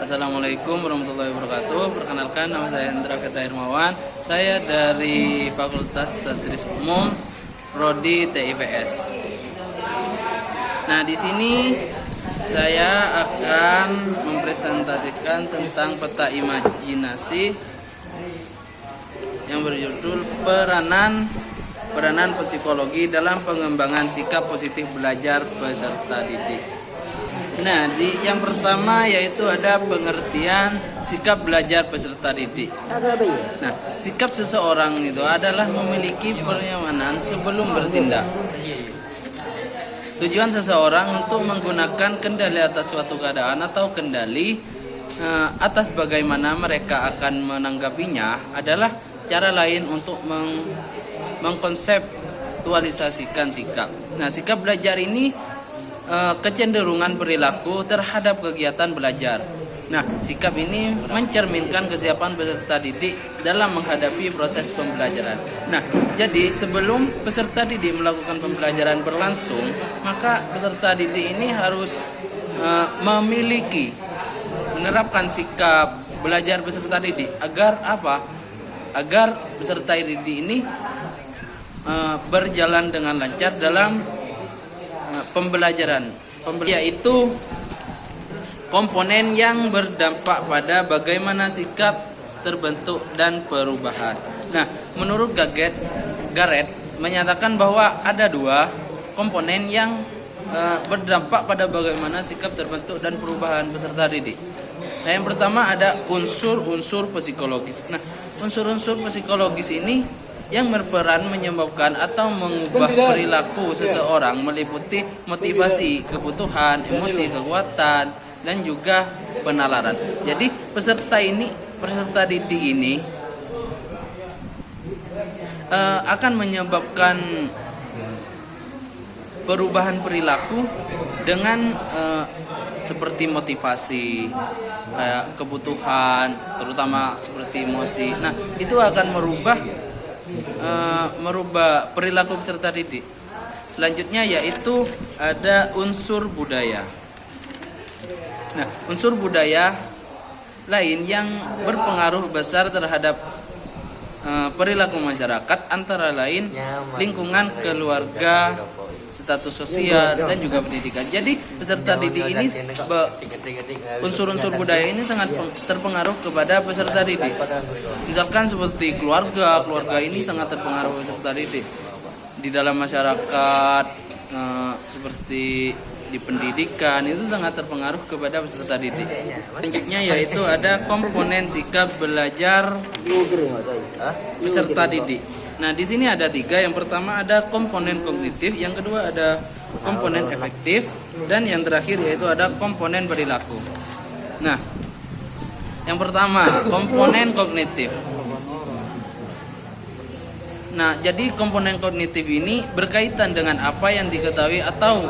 Assalamualaikum warahmatullahi wabarakatuh. Perkenalkan, nama saya Hendra Firda Hermawan. Saya dari Fakultas Tadris Umum, Prodi TIPS. Nah, di sini saya akan mempresentasikan tentang peta imajinasi yang berjudul peranan psikologi dalam pengembangan sikap positif belajar peserta didik. Nah, yang pertama yaitu ada pengertian sikap belajar peserta didik. Nah, sikap seseorang itu adalah memiliki pernyamanan sebelum bertindak. Tujuan seseorang untuk menggunakan kendali atas suatu keadaan atau kendali atas bagaimana mereka akan menanggapinya adalah cara lain untuk mengkonseptualisasikan sikap. Nah, sikap belajar ini kecenderungan perilaku terhadap kegiatan belajar. Nah, sikap ini mencerminkan kesiapan peserta didik dalam menghadapi proses pembelajaran. Nah, jadi sebelum peserta didik melakukan pembelajaran berlangsung, maka peserta didik ini harus menerapkan sikap belajar peserta didik agar apa? Agar peserta didik ini berjalan dengan lancar dalam pembelajaran, yaitu komponen yang berdampak pada bagaimana sikap terbentuk dan perubahan. Nah, menurut Garrett menyatakan bahwa ada dua komponen yang berdampak pada bagaimana sikap terbentuk dan perubahan peserta didik. Nah, yang pertama ada unsur-unsur psikologis. Nah, unsur-unsur psikologis ini yang berperan menyebabkan atau mengubah perilaku seseorang meliputi motivasi, kebutuhan, emosi, kekuatan, dan juga penalaran. Jadi peserta didik ini akan menyebabkan perubahan perilaku dengan seperti motivasi, kayak kebutuhan, terutama seperti emosi. Nah, itu akan merubah perilaku peserta didik. Selanjutnya yaitu ada unsur budaya. Nah, unsur budaya lain yang berpengaruh besar terhadap perilaku masyarakat antara lain lingkungan, keluarga, status sosial, dan juga pendidikan. Jadi peserta didik ini unsur-unsur budaya ini sangat terpengaruh kepada peserta didik. Misalkan seperti keluarga ini sangat terpengaruh peserta didik. Di dalam masyarakat seperti di pendidikan itu sangat terpengaruh kepada peserta didik. Selanjutnya yaitu ada komponen sikap belajar peserta didik. Nah, di sini ada 3. Yang pertama ada komponen kognitif, yang kedua ada komponen efektif, dan yang terakhir yaitu ada komponen perilaku. Nah, yang pertama komponen kognitif. Nah, jadi komponen kognitif ini berkaitan dengan apa yang diketahui atau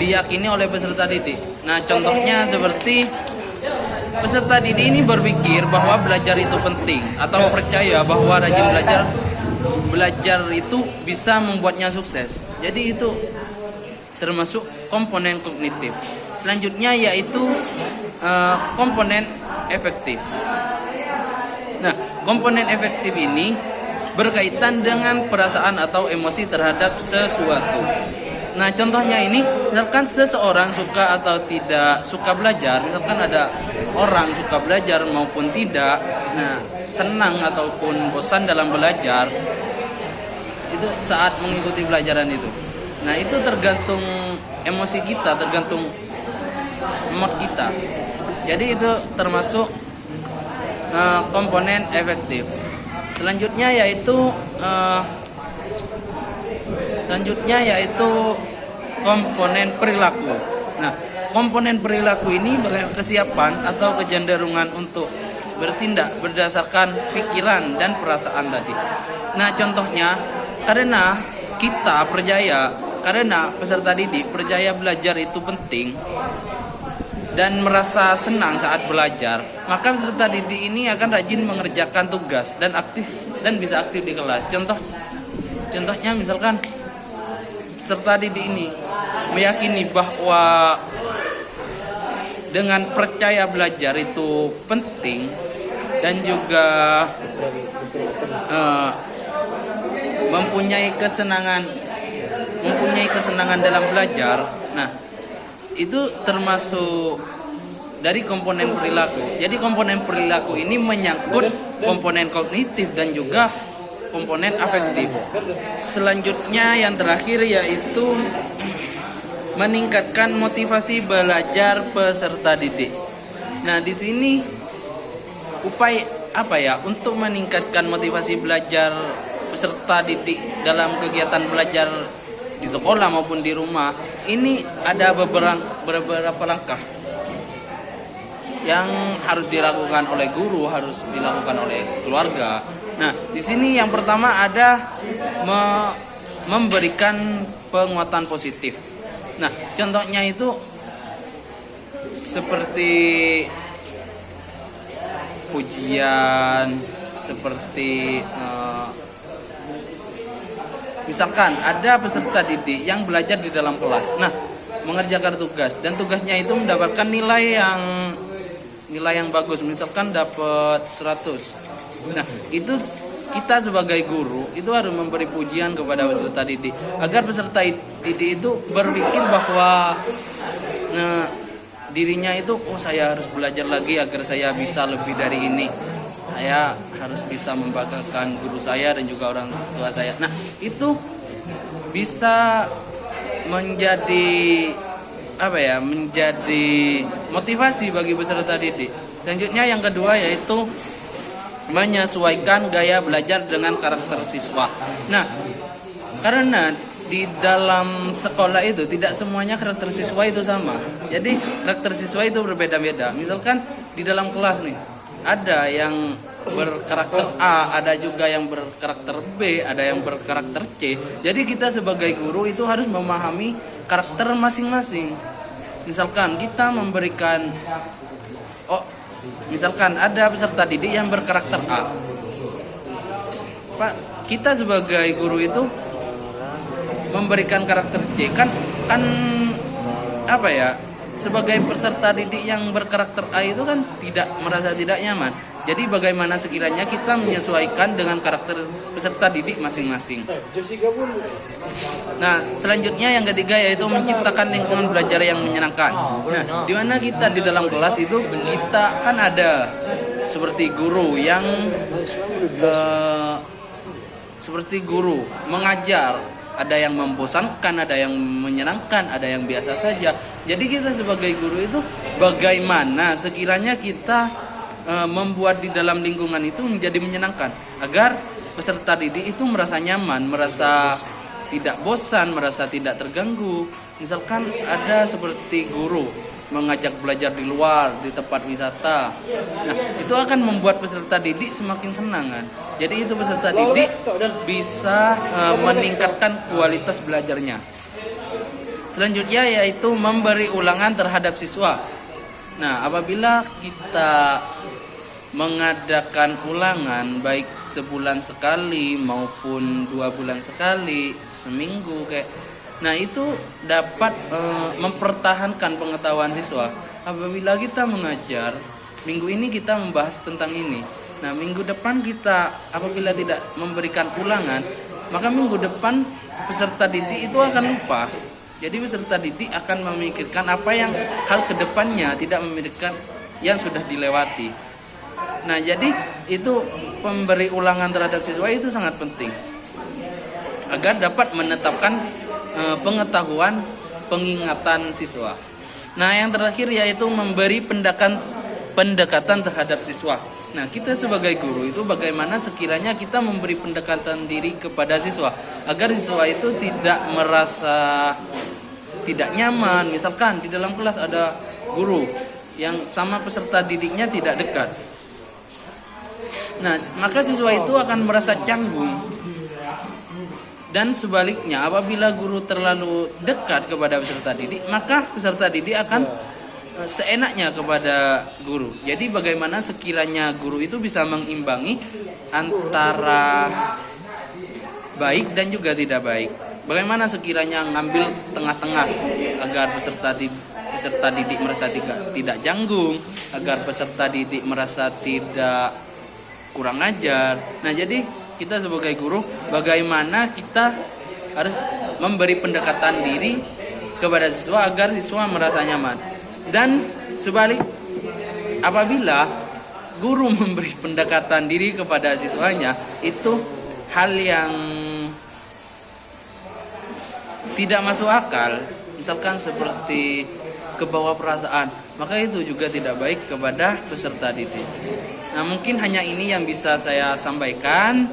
diyakini oleh peserta didik. Nah, contohnya seperti peserta didik ini berpikir bahwa belajar itu penting atau percaya bahwa rajin belajar itu bisa membuatnya sukses. Jadi itu termasuk komponen kognitif. Selanjutnya yaitu komponen efektif. Nah, komponen efektif ini berkaitan dengan perasaan atau emosi terhadap sesuatu. Nah, contohnya ini misalkan seseorang suka atau tidak suka belajar. Misalkan ada orang suka belajar maupun tidak, nah senang ataupun bosan dalam belajar itu saat mengikuti pelajaran itu. Nah, itu tergantung emosi kita, tergantung mood kita. Jadi itu termasuk komponen efektif. Selanjutnya yaitu komponen perilaku. Nah, komponen perilaku ini bagaimana kesiapan atau kecenderungan untuk bertindak berdasarkan pikiran dan perasaan tadi. Nah, contohnya karena peserta didik percaya belajar itu penting dan merasa senang saat belajar, maka peserta didik ini akan rajin mengerjakan tugas dan bisa aktif di kelas. Contohnya misalkan peserta didik ini meyakini bahwa dengan percaya belajar itu penting dan juga mempunyai kesenangan dalam belajar. Nah, itu termasuk dari komponen perilaku. Jadi komponen perilaku ini menyangkut komponen kognitif dan juga komponen afektif. Selanjutnya yang terakhir yaitu meningkatkan motivasi belajar peserta didik. Nah, di sini upaya untuk meningkatkan motivasi belajar peserta didik dalam kegiatan belajar di sekolah maupun di rumah. Ini ada beberapa langkah yang harus dilakukan oleh guru, harus dilakukan oleh keluarga. Nah, di sini yang pertama ada memberikan penguatan positif. Nah, contohnya itu seperti pujian, seperti misalkan ada peserta didik yang belajar di dalam kelas. Nah, mengerjakan tugas dan tugasnya itu mendapatkan nilai yang bagus, misalkan dapat 100. Nah, itu kita sebagai guru itu harus memberi pujian kepada peserta didik agar peserta didik itu berpikir bahwa dirinya itu saya harus belajar lagi agar saya bisa lebih dari ini. Saya harus bisa membanggakan guru saya dan juga orang tua saya. Nah, itu bisa menjadi motivasi bagi peserta didik. Selanjutnya yang kedua yaitu menyesuaikan gaya belajar dengan karakter siswa. Nah, karena di dalam sekolah itu tidak semuanya karakter siswa itu sama. Jadi karakter siswa itu berbeda-beda. Misalkan di dalam kelas nih, ada yang berkarakter A, ada juga yang berkarakter B, ada yang berkarakter C. Jadi kita sebagai guru itu harus memahami karakter masing-masing. Misalkan kita memberikan misalkan ada peserta didik yang berkarakter A. Pak, kita sebagai guru itu memberikan karakter C sebagai peserta didik yang berkarakter A itu kan merasa tidak nyaman. Jadi bagaimana sekiranya kita menyesuaikan dengan karakter peserta didik masing-masing. Nah, selanjutnya yang ketiga yaitu menciptakan lingkungan belajar yang menyenangkan. Nah, di mana kita di dalam kelas itu kita kan ada seperti guru yang mengajar. Ada yang membosankan, ada yang menyenangkan, ada yang biasa saja. Jadi kita sebagai guru itu bagaimana sekiranya kita membuat di dalam lingkungan itu menjadi menyenangkan agar peserta didik itu merasa nyaman, merasa tidak bosan, merasa tidak terganggu. Misalkan ada seperti guru mengajak belajar di luar, di tempat wisata. Nah, itu akan membuat peserta didik semakin senang kan. Jadi itu peserta didik bisa meningkatkan kualitas belajarnya. Selanjutnya yaitu memberi ulangan terhadap siswa. Nah, apabila kita mengadakan ulangan baik sebulan sekali maupun 2 bulan sekali, seminggu nah itu dapat mempertahankan pengetahuan siswa. Apabila kita mengajar, minggu ini kita membahas tentang ini. Nah, minggu depan kita apabila tidak memberikan ulangan, maka minggu depan peserta didik itu akan lupa. Jadi peserta didik akan memikirkan hal kedepannya, tidak memikirkan yang sudah dilewati. Nah, jadi itu pemberi ulangan terhadap siswa itu sangat penting agar dapat menetapkan pengetahuan pengingatan siswa. Nah, yang terakhir yaitu memberi pendekatan terhadap siswa. Nah, kita sebagai guru itu bagaimana sekiranya kita memberi pendekatan diri kepada siswa agar siswa itu tidak merasa tidak nyaman. Misalkan di dalam kelas ada guru yang sama peserta didiknya tidak dekat. Nah, maka siswa itu akan merasa canggung. Dan sebaliknya, apabila guru terlalu dekat kepada peserta didik, maka peserta didik akan seenaknya kepada guru. Jadi bagaimana sekiranya guru itu bisa mengimbangin antara baik dan juga tidak baik. Bagaimana sekiranya ngambil tengah-tengah agar peserta peserta didik merasa tidak canggung, agar peserta didik merasa tidak kurang ajar. Nah, jadi kita sebagai guru, bagaimana kita harus memberi pendekatan diri kepada siswa agar siswa merasa nyaman. Dan sebalik, apabila guru memberi pendekatan diri kepada siswanya, itu hal yang tidak masuk akal, misalkan seperti kebawa perasaan, maka itu juga tidak baik kepada peserta didik. Nah, mungkin hanya ini yang bisa saya sampaikan,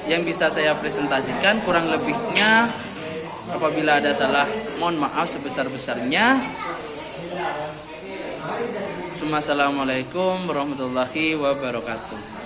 yang bisa saya presentasikan. Kurang lebihnya apabila ada salah, mohon maaf sebesar-besarnya. Assalamualaikum warahmatullahi wabarakatuh.